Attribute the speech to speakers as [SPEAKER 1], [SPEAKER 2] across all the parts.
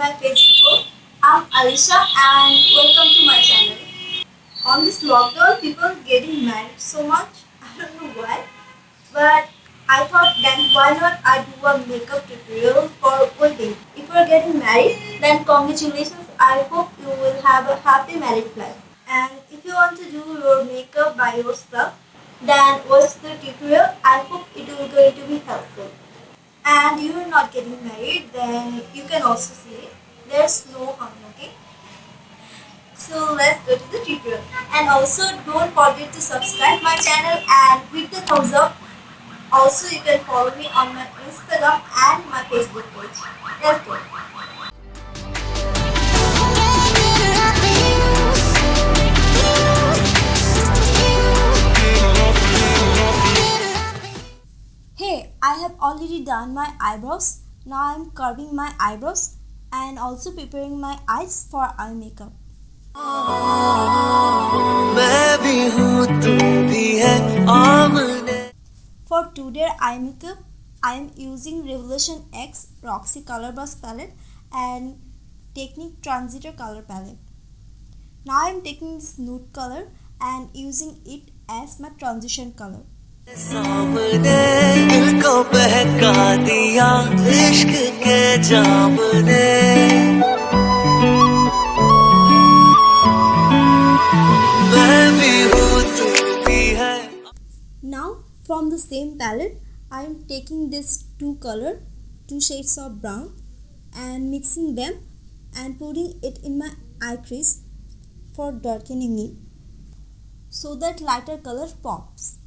[SPEAKER 1] my Facebook. I'm Alisha and welcome to my channel. On this lockdown, people are getting married so much. I don't know why, but I thought then why not I do a makeup tutorial for wedding. If you are getting married, then congratulations. I hope you will have a happy married life. And if you want to do your makeup by yourself, then watch the tutorial. I hope it will going to be helpful. And you are not getting married, then you can also see it. There's no harm, okay? So let's go to the tutorial. And also don't forget to subscribe my channel and hit the thumbs up. Also you can follow me on my Instagram and my Facebook page. Let's go. Hey, I have already done my eyebrows. Now I am curving my eyebrows and also preparing my eyes for eye makeup. For today's eye makeup, I am using Revolution X Roxy Color Brush Palette and Technique Transitor Color Palette. Now I am taking this nude color and using it as my transition color. सामने दिल को बहका दिया इश्क के जाम ने मैं भी हूँ तू भी है. Now from the same palette I am taking this two shades of brown and mixing them and putting it in my eye crease for darkening it so that lighter color pops.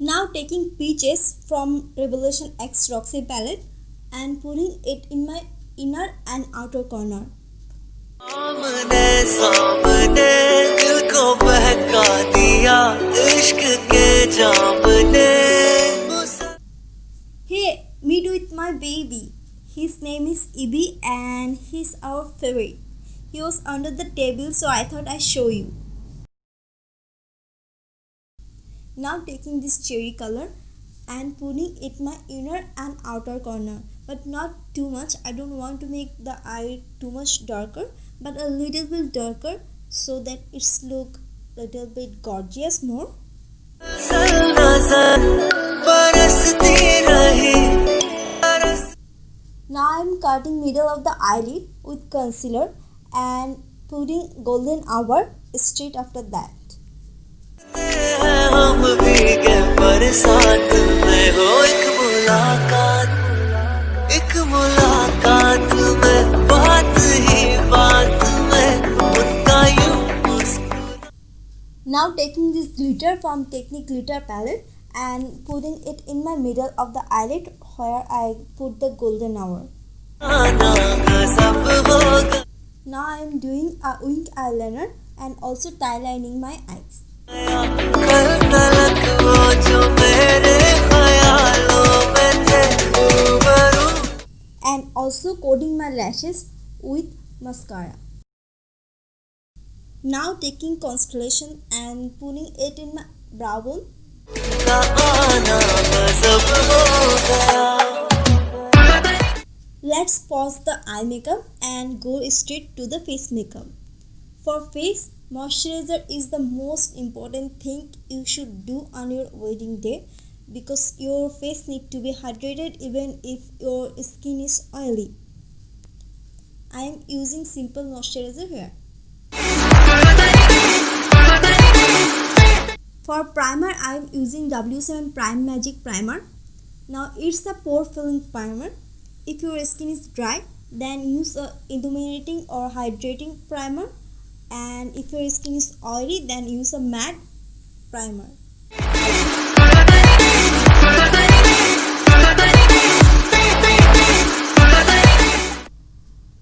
[SPEAKER 1] Now taking Peaches from Revolution X Roxy palette and putting it in my inner and outer corner. Hey, meet with my baby. His name is Ibi and he's our favorite. He was under the table, so I thought I'd show you. Now taking this cherry color and putting it my inner and outer corner, but not too much. I don't want to make the eye too much darker, but a little bit darker so that it's look little bit gorgeous more. Now I'm cutting middle of the eyelid with concealer and putting golden hour straight after that. हम भीगे बरसात में हो एक मुलाकात में बात ही बात में उनका यूं मुस्कुरा. Now taking this glitter from Technique Glitter palette and putting it in my middle of the eyelid where I put the golden hour. Now I am doing a wing eyeliner and also tie lining my eyes. And also coating my lashes with mascara. Now taking Constellation and putting it in my brow bone. Let's pause the eye makeup and go straight to the face makeup. For face, moisturizer is the most important thing you should do on your wedding day because your face needs to be hydrated even if your skin is oily. I am using simple moisturizer here. For primer, I am using W7 Prime Magic Primer. Now it's a pore filling primer. If your skin is dry, then use a illuminating or hydrating primer. And if your skin is oily, then use a matte primer.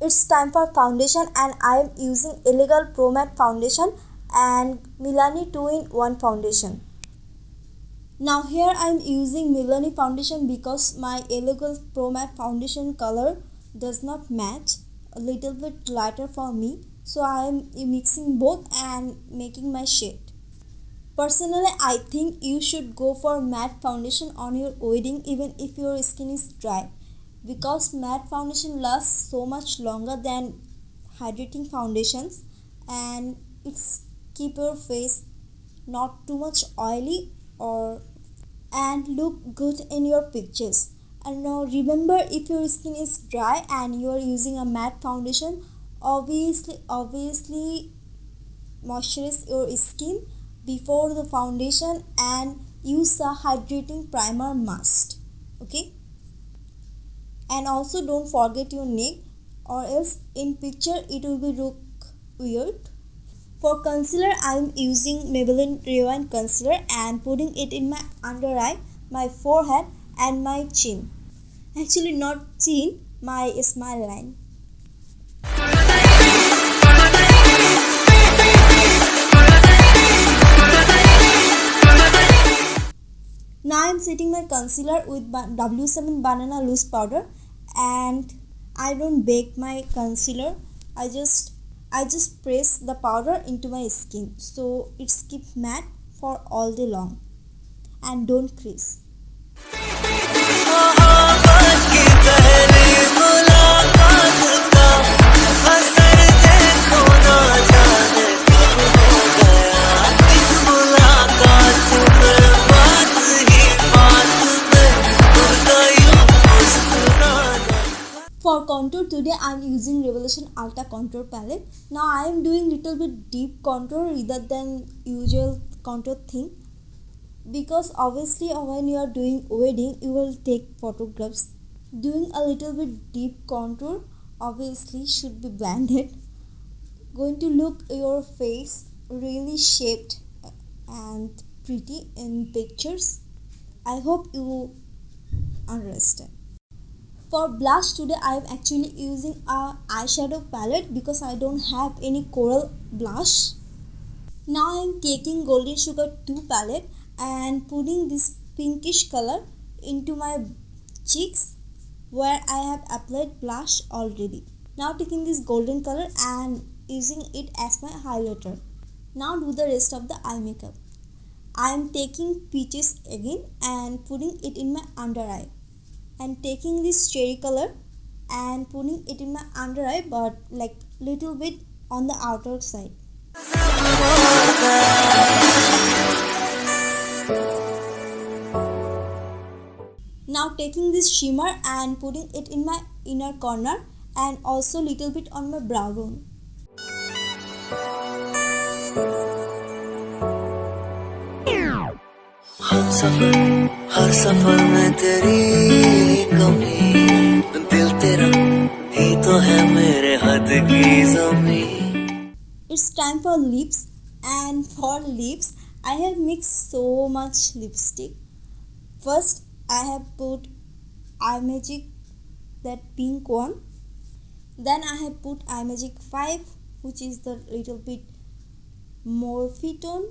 [SPEAKER 1] It's time for foundation and I am using Illegal Pro Matte Foundation and Milani 2-in-1 foundation. Now here I am using Milani foundation because my Illegal Pro Matte foundation color does not match, a little bit lighter for me. So I am mixing both and making my shade. Personally, I think you should go for matte foundation on your wedding even if your skin is dry, because matte foundation lasts so much longer than hydrating foundations, and it's keep your face not too much oily or and look good in your pictures. And now remember, if your skin is dry and you are using a matte foundation, obviously moisturize your skin before the foundation and use a hydrating primer must. Okay, and also don't forget your neck, or else in picture it will be look weird. For concealer, I am using Maybelline Rewind Concealer and putting it in my under eye, my forehead and my chin. Actually not chin, my smile line. Now I am setting my concealer with W7 Banana Loose Powder, and I don't bake my concealer. I just press the powder into my skin so it's keep matte for all day long and don't crease. For contour, today I am using Revelation Ultra Contour Palette. Now I am doing little bit deep contour rather than usual contour thing, because obviously when you are doing wedding you will take photographs. Doing a little bit deep contour obviously should be blended, going to look your face really shaped and pretty in pictures. I hope you understand. For blush, today I am actually using a eyeshadow palette because I don't have any coral blush. Now I am taking Golden Sugar 2 palette and putting this pinkish color into my cheeks where I have applied blush already. Now taking this golden color and using it as my highlighter. Now do the rest of the eye makeup. I am taking Peaches again and putting it in my under eye, and taking this cherry color and putting it in my under eye, but like little bit on the outer side. Now taking this shimmer and putting it in my inner corner and also little bit on my brow bone.
[SPEAKER 2] हर सफर में तेरी कमी, दिल तेरा ही तो है मेरे हद की ज़मीं.
[SPEAKER 1] It's time for lips, and for lips I have mixed so much lipstick. First I have put iMagic, that pink one. Then I have put iMagic 5, which is the little bit more tone.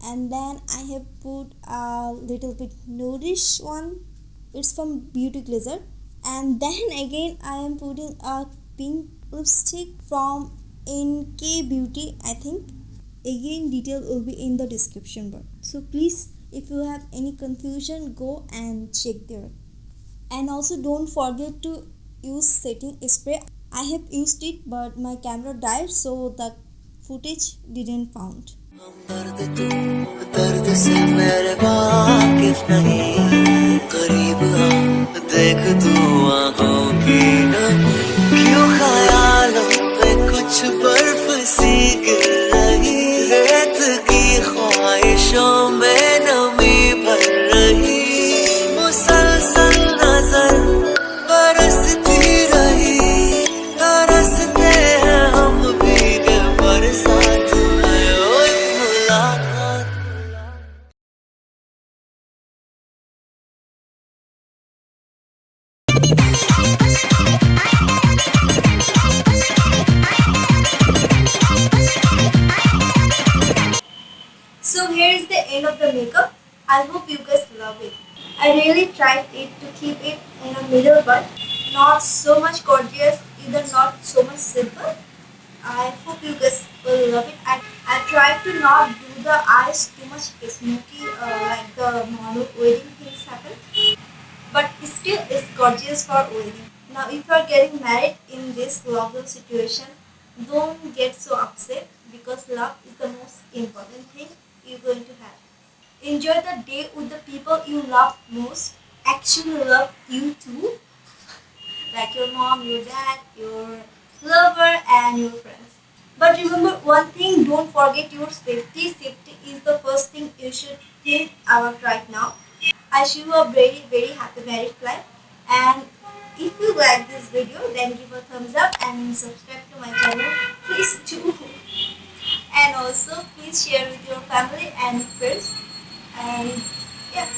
[SPEAKER 1] And then I have put a little bit nudish one. It's from Beauty Glazer. And then again I am putting a pink lipstick from NK Beauty, I think. Again, detail will be in the description bar. So please, if you have any confusion, go and check there. And also don't forget to use setting spray. I have used it but my camera died, so the footage didn't found.
[SPEAKER 2] दर्द से मेरे वाकिफ नहीं, करीब आ देख तू आँखों की नमी, क्यों ख्यालों में कुछ बर्फ सी गिर रही, रेत की ख्वाहिशों में नमी भर रही, मुसलसल नजर बरसती रही, तरसते हैं हम भीगे बरसात में, ओ मुलाकात.
[SPEAKER 1] So here is the end of the makeup. I hope you guys love it. I really tried it to keep it in a middle, but not so much gorgeous, either not so much simple. I hope you guys will love it. I try to not do the eyes too much smoky like the normal wedding things happen. But still it's gorgeous for wedding. Now if you are getting married in this lockdown situation, don't get so upset because love is the most important thing you're going to have. Enjoy the day with the people you love most, actually love you too, like your mom, your dad, your lover, and your friends. But remember one thing, don't forget your safety. Safety is the first thing you should think about right now. I wish you a very happy marriage life. And if you like this video, then give a thumbs up and subscribe to my channel. Please do. And also please share with your family and friends. And yeah.